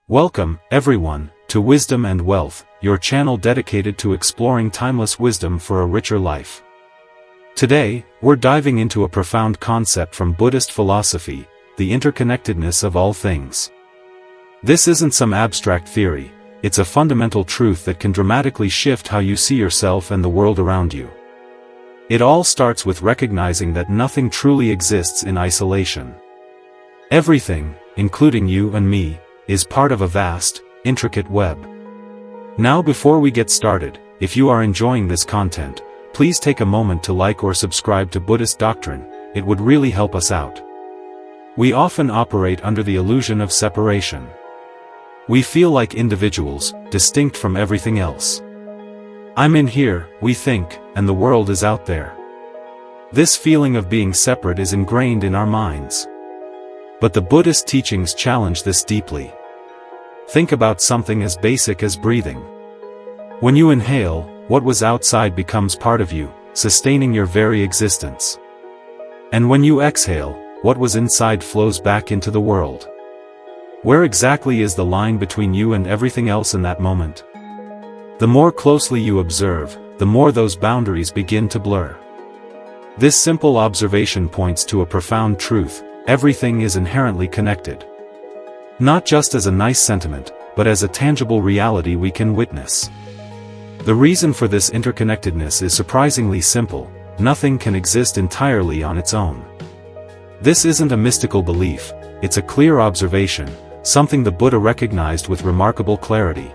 Welcome, everyone, to Wisdom and Wealth, your channel dedicated to exploring timeless wisdom for a richer life. Today, we're diving into a profound concept from Buddhist philosophy, the interconnectedness of all things. This isn't some abstract theory, it's a fundamental truth that can dramatically shift how you see yourself and the world around you. It all starts with recognizing that nothing truly exists in isolation. Everything, including you and me, is part of a vast, intricate web. Now before we get started, if you are enjoying this content, please take a moment to like or subscribe to Buddhist doctrine, it would really help us out. We often operate under the illusion of separation. We feel like individuals, distinct from everything else. I'm in here, we think, and the world is out there. This feeling of being separate is ingrained in our minds. But the Buddhist teachings challenge this deeply. Think about something as basic as breathing. When you inhale, what was outside becomes part of you, sustaining your very existence. And when you exhale, what was inside flows back into the world. Where exactly is the line between you and everything else in that moment? The more closely you observe, the more those boundaries begin to blur. This simple observation points to a profound truth: everything is inherently connected. Not just as a nice sentiment, but as a tangible reality we can witness. The reason for this interconnectedness is surprisingly simple: nothing can exist entirely on its own. This isn't a mystical belief, it's a clear observation, something the Buddha recognized with remarkable clarity.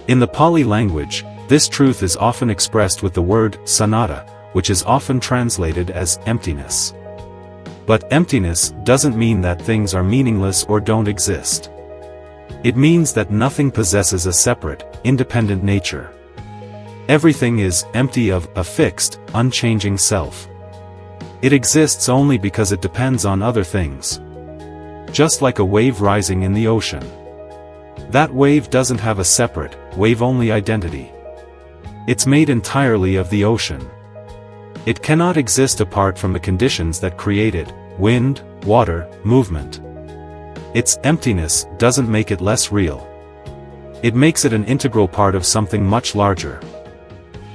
In the Pali language, this truth is often expressed with the word sanatta, which is often translated as emptiness. But emptiness doesn't mean that things are meaningless or don't exist. It means that nothing possesses a separate, independent nature. Everything is empty of a fixed, unchanging self. It exists only because it depends on other things. Just like a wave rising in the ocean. That wave doesn't have a separate, wave-only identity. It's made entirely of the ocean. It cannot exist apart from the conditions that create it: wind, water, movement. Its emptiness doesn't make it less real. It makes it an integral part of something much larger.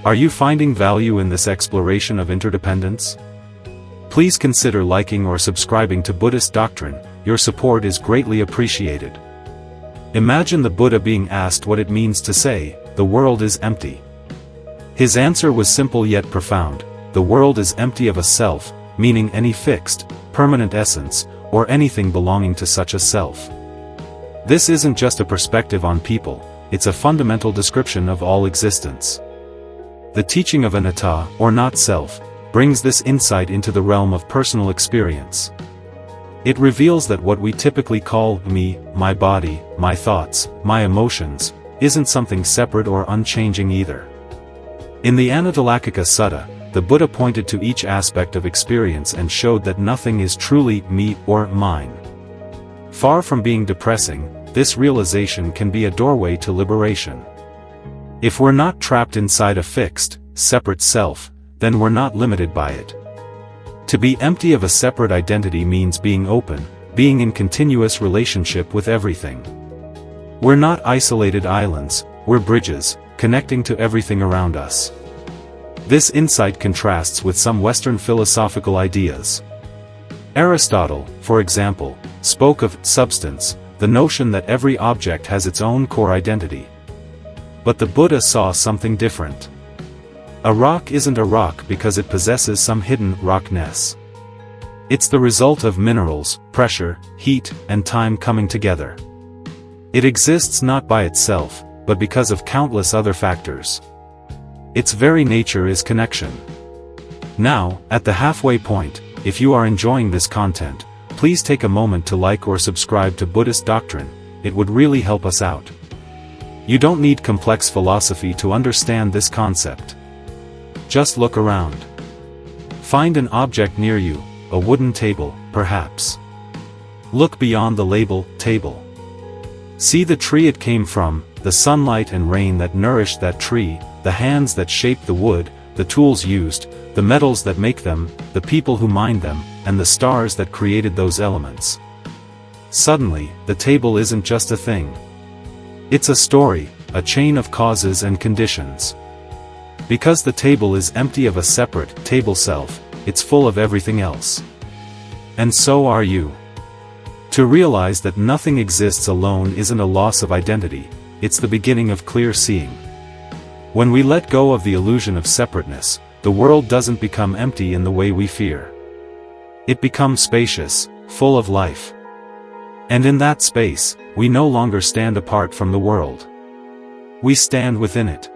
Are you finding value in this exploration of interdependence? Please consider liking or subscribing to Buddhist doctrine, your support is greatly appreciated. Imagine the Buddha being asked what it means to say, "The world is empty." His answer was simple yet profound: the world is empty of a self, meaning any fixed, permanent essence, or anything belonging to such a self. This isn't just a perspective on people, it's a fundamental description of all existence. The teaching of anatta, or not self, brings this insight into the realm of personal experience. It reveals that what we typically call me, my body, my thoughts, my emotions, isn't something separate or unchanging either. In the Anatalakkhika Sutta, the Buddha pointed to each aspect of experience and showed that nothing is truly me or mine. Far from being depressing, this realization can be a doorway to liberation. If we're not trapped inside a fixed, separate self, then we're not limited by it. To be empty of a separate identity means being open, being in continuous relationship with everything. We're not isolated islands, we're bridges, connecting to everything around us. This insight contrasts with some Western philosophical ideas. Aristotle, for example, spoke of substance, the notion that every object has its own core identity. But the Buddha saw something different. A rock isn't a rock because it possesses some hidden rockness. It's the result of minerals, pressure, heat, and time coming together. It exists not by itself, but because of countless other factors. Its very nature is connection. Now, at the halfway point, if you are enjoying this content, please take a moment to like or subscribe to Buddhist doctrine, it would really help us out. You don't need complex philosophy to understand this concept. Just look around. Find an object near you, a wooden table, perhaps. Look beyond the label, table. See the tree it came from, the sunlight and rain that nourished that tree, the hands that shaped the wood, the tools used, the metals that make them, the people who mined them, and the stars that created those elements. suddenly, the table isn't just a thing. It's a story, a chain of causes and conditions. Because the table is empty of a separate, table self, it's full of everything else. And so are you. To realize that nothing exists alone isn't a loss of identity, it's the beginning of clear seeing. When we let go of the illusion of separateness, the world doesn't become empty in the way we fear. It becomes spacious, full of life. And in that space, we no longer stand apart from the world. We stand within it.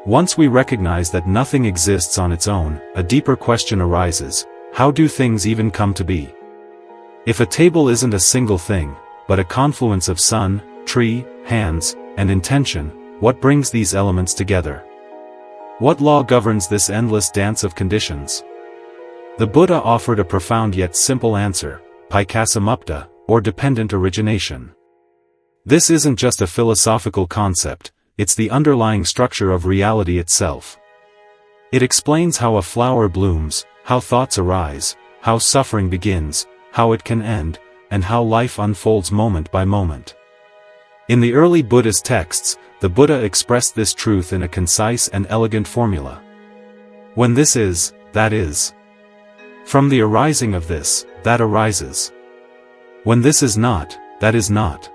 Once we recognize that nothing exists on its own, a deeper question arises: how do things even come to be? If a table isn't a single thing, but a confluence of sun, tree, hands, and intention, what brings these elements together? What law governs this endless dance of conditions? The Buddha offered a profound yet simple answer: Paikasamupta, or dependent origination. This isn't just a philosophical concept, it's the underlying structure of reality itself. It explains how a flower blooms, how thoughts arise, how suffering begins, how it can end, and how life unfolds moment by moment. In the early Buddhist texts, the Buddha expressed this truth in a concise and elegant formula. When this is, that is. From the arising of this, that arises. When this is not, that is not.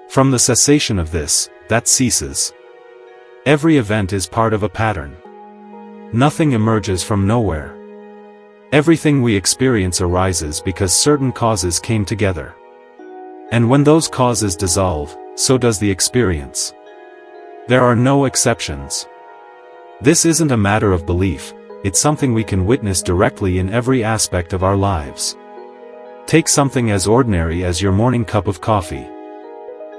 From the cessation of this, that ceases. Every event is part of a pattern. Nothing emerges from nowhere. Everything we experience arises because certain causes came together. And when those causes dissolve, so does the experience. There are no exceptions. This isn't a matter of belief, it's something we can witness directly in every aspect of our lives. Take something as ordinary as your morning cup of coffee.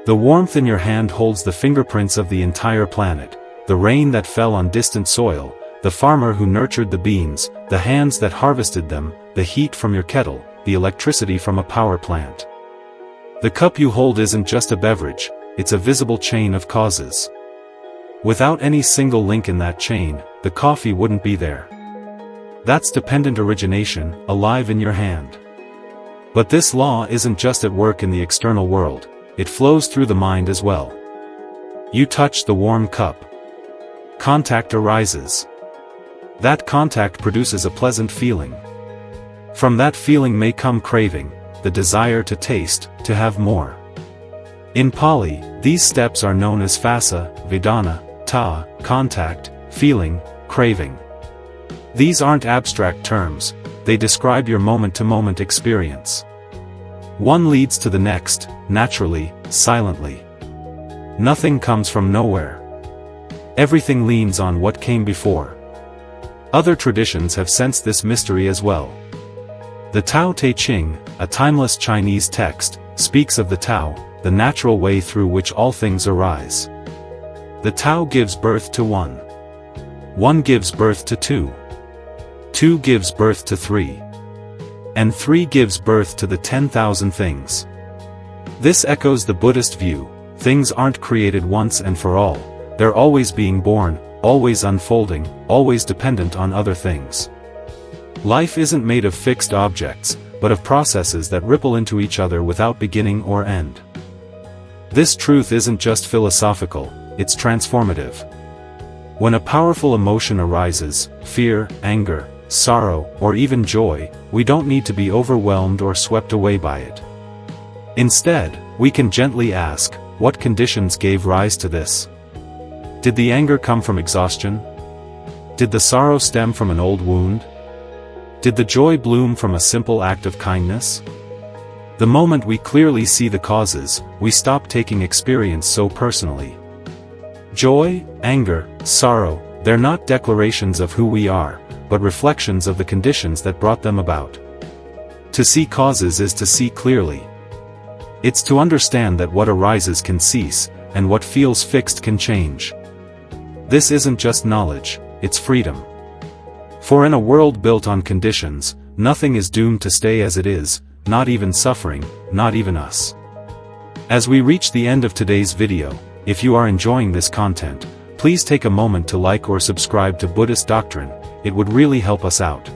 The warmth in your hand holds the fingerprints of the entire planet, the rain that fell on distant soil, the farmer who nurtured the beans, the hands that harvested them, the heat from your kettle, the electricity from a power plant. The cup you hold isn't just a beverage, it's a visible chain of causes. Without any single link in that chain, the coffee wouldn't be there. That's dependent origination, alive in your hand. But this law isn't just at work in the external world, it flows through the mind as well. You touch the warm cup. Contact arises. That contact produces a pleasant feeling. From that feeling may come craving, the desire to taste, to have more. In Pali, these steps are known as phassa, vedana, ta, contact, feeling, craving. These aren't abstract terms, they describe your moment-to-moment experience. One leads to the next, naturally, silently. Nothing comes from nowhere. Everything leans on what came before. Other traditions have sensed this mystery as well. The Tao Te Ching, a timeless Chinese text, speaks of the Tao, the natural way through which all things arise. The Tao gives birth to one. One gives birth to two. Two gives birth to three. And three gives birth to the 10,000 things. This echoes the Buddhist view: things aren't created once and for all, they're always being born, always unfolding, always dependent on other things. Life isn't made of fixed objects, but of processes that ripple into each other without beginning or end. This truth isn't just philosophical, it's transformative. When a powerful emotion arises, fear, anger, sorrow, or even joy, we don't need to be overwhelmed or swept away by it. Instead, we can gently ask, what conditions gave rise to this? Did the anger come from exhaustion? Did the sorrow stem from an old wound? Did the joy bloom from a simple act of kindness? The moment we clearly see the causes, we stop taking experience so personally. Joy, anger, sorrow, they're not declarations of who we are, but reflections of the conditions that brought them about. To see causes is to see clearly. It's to understand that what arises can cease, and what feels fixed can change. This isn't just knowledge, it's freedom. For in a world built on conditions, nothing is doomed to stay as it is, not even suffering, not even us. As we reach the end of today's video, if you are enjoying this content, please take a moment to like or subscribe to Buddhist Doctrine, it would really help us out.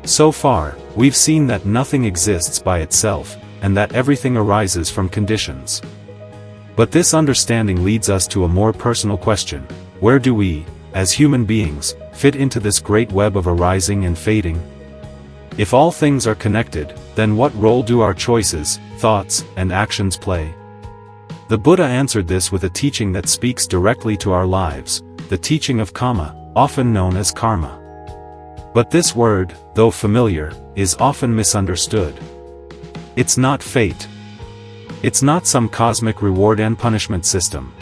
So far, we've seen that nothing exists by itself, and that everything arises from conditions. But this understanding leads us to a more personal question: where do we, as human beings, fit into this great web of arising and fading? If all things are connected, then what role do our choices, thoughts, and actions play? The Buddha answered this with a teaching that speaks directly to our lives, the teaching of Kamma, often known as karma. But this word, though familiar, is often misunderstood. It's not fate. It's not some cosmic reward and punishment system.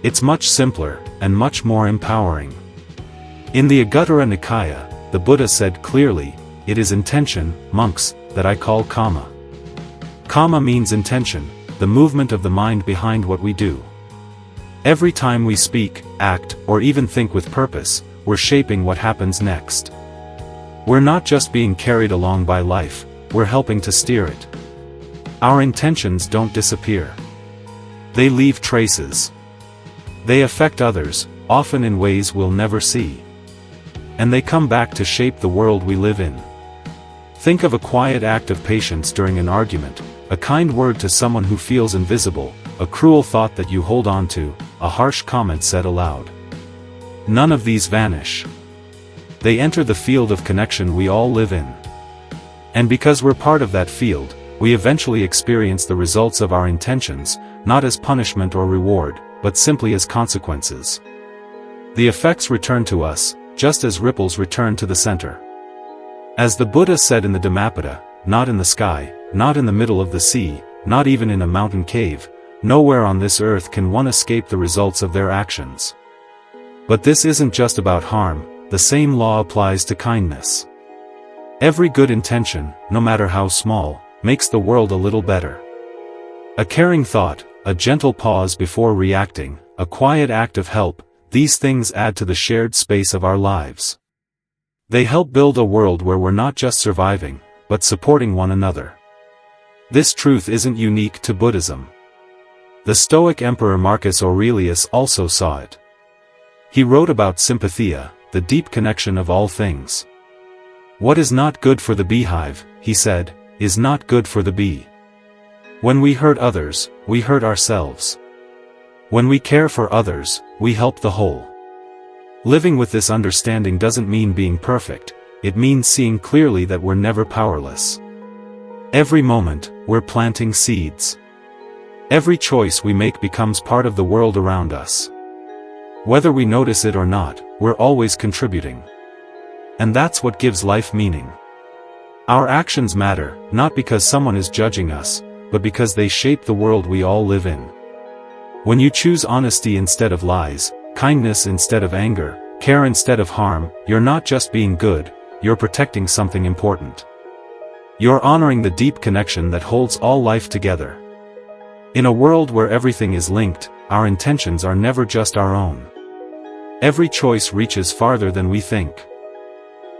It's much simpler, and much more empowering. In the Anguttara Nikaya, the Buddha said clearly, "It is intention, monks, that I call Kamma." Kamma means intention, the movement of the mind behind what we do. Every time we speak, act, or even think with purpose, we're shaping what happens next. We're not just being carried along by life, we're helping to steer it. Our intentions don't disappear. They leave traces. They affect others, often in ways we'll never see. And they come back to shape the world we live in. Think of a quiet act of patience during an argument, a kind word to someone who feels invisible, a cruel thought that you hold on to, a harsh comment said aloud. None of these vanish. They enter the field of connection we all live in. And because we're part of that field, we eventually experience the results of our intentions, not as punishment or reward, but simply as consequences. The effects return to us, just as ripples return to the center. As the Buddha said in the Dhammapada, not in the sky, not in the middle of the sea, not even in a mountain cave, nowhere on this earth can one escape the results of their actions. But this isn't just about harm, the same law applies to kindness. Every good intention, no matter how small, makes the world a little better. A caring thought, a gentle pause before reacting, a quiet act of help, these things add to the shared space of our lives. They help build a world where we're not just surviving, but supporting one another. This truth isn't unique to Buddhism. The Stoic Emperor Marcus Aurelius also saw it. He wrote about sympathia, the deep connection of all things. What is not good for the beehive, he said, is not good for the bee. When we hurt others, we hurt ourselves. When we care for others, we help the whole. Living with this understanding doesn't mean being perfect, it means seeing clearly that we're never powerless. Every moment, we're planting seeds. Every choice we make becomes part of the world around us. Whether we notice it or not, we're always contributing. And that's what gives life meaning. Our actions matter, not because someone is judging us, but because they shape the world we all live in. When you choose honesty instead of lies, kindness instead of anger, care instead of harm, you're not just being good, you're protecting something important. You're honoring the deep connection that holds all life together. In a world where everything is linked, our intentions are never just our own. Every choice reaches farther than we think.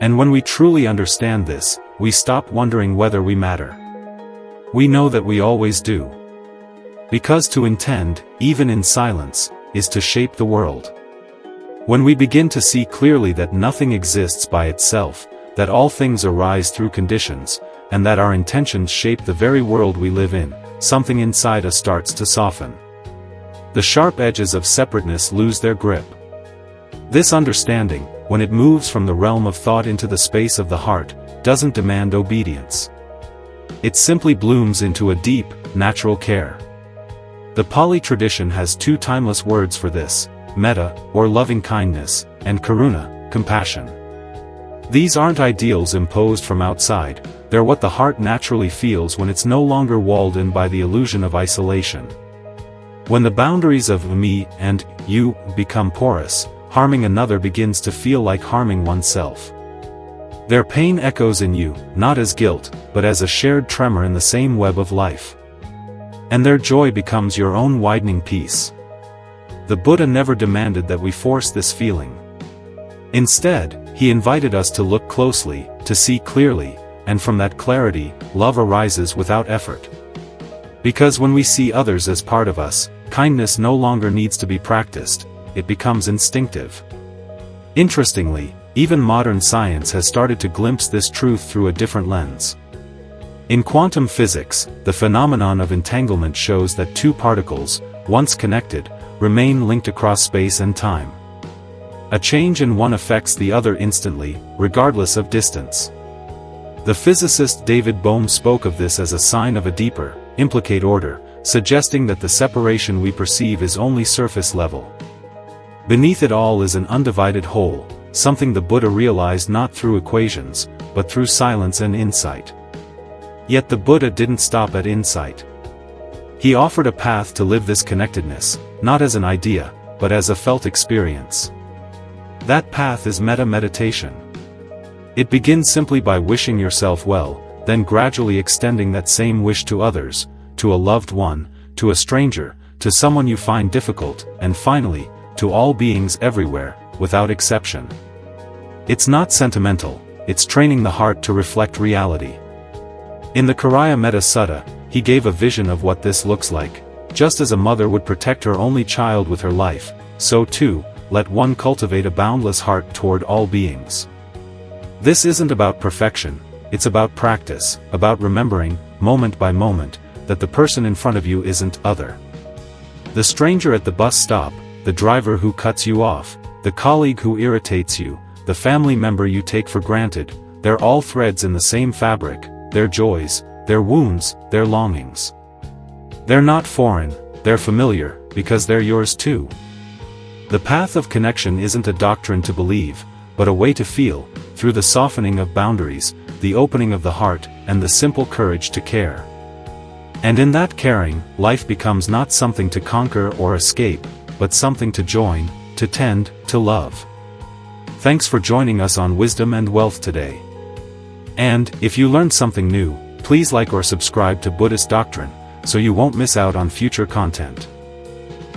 And when we truly understand this, we stop wondering whether we matter. We know that we always do. Because to intend, even in silence, is to shape the world. When we begin to see clearly that nothing exists by itself, that all things arise through conditions, and that our intentions shape the very world we live in, something inside us starts to soften. The sharp edges of separateness lose their grip. This understanding, when it moves from the realm of thought into the space of the heart, doesn't demand obedience. It simply blooms into a deep, natural care. The Pali tradition has two timeless words for this: metta, or loving kindness, and karuna, compassion. These aren't ideals imposed from outside, they're what the heart naturally feels when it's no longer walled in by the illusion of isolation. When the boundaries of me and you become porous, harming another begins to feel like harming oneself. Their pain echoes in you, not as guilt, but as a shared tremor in the same web of life. And their joy becomes your own widening peace. The Buddha never demanded that we force this feeling. Instead, he invited us to look closely, to see clearly, and from that clarity, love arises without effort. Because when we see others as part of us, kindness no longer needs to be practiced, it becomes instinctive. Interestingly, even modern science has started to glimpse this truth through a different lens. In quantum physics, the phenomenon of entanglement shows that two particles, once connected, remain linked across space and time. A change in one affects the other instantly, regardless of distance. The physicist David Bohm spoke of this as a sign of a deeper, implicate order, suggesting that the separation we perceive is only surface level. Beneath it all is an undivided whole, something the Buddha realized not through equations, but through silence and insight. Yet the Buddha didn't stop at insight. He offered a path to live this connectedness, not as an idea, but as a felt experience. That path is metta meditation. It begins simply by wishing yourself well, then gradually extending that same wish to others, to a loved one, to a stranger, to someone you find difficult, and finally, to all beings everywhere, without exception. It's not sentimental, it's training the heart to reflect reality. In the Karaya Metta Sutta, he gave a vision of what this looks like. Just as a mother would protect her only child with her life, so too, let one cultivate a boundless heart toward all beings. This isn't about perfection, it's about practice, about remembering, moment by moment, that the person in front of you isn't other. The stranger at the bus stop, the driver who cuts you off, the colleague who irritates you, the family member you take for granted, they're all threads in the same fabric, their joys, their wounds, their longings. They're not foreign, they're familiar, because they're yours too. The path of connection isn't a doctrine to believe, but a way to feel, through the softening of boundaries, the opening of the heart, and the simple courage to care. And in that caring, life becomes not something to conquer or escape, but something to join, to tend, to love. Thanks for joining us on Wisdom and Wealth today. And, if you learned something new, please like or subscribe to Buddhist Doctrine, so you won't miss out on future content.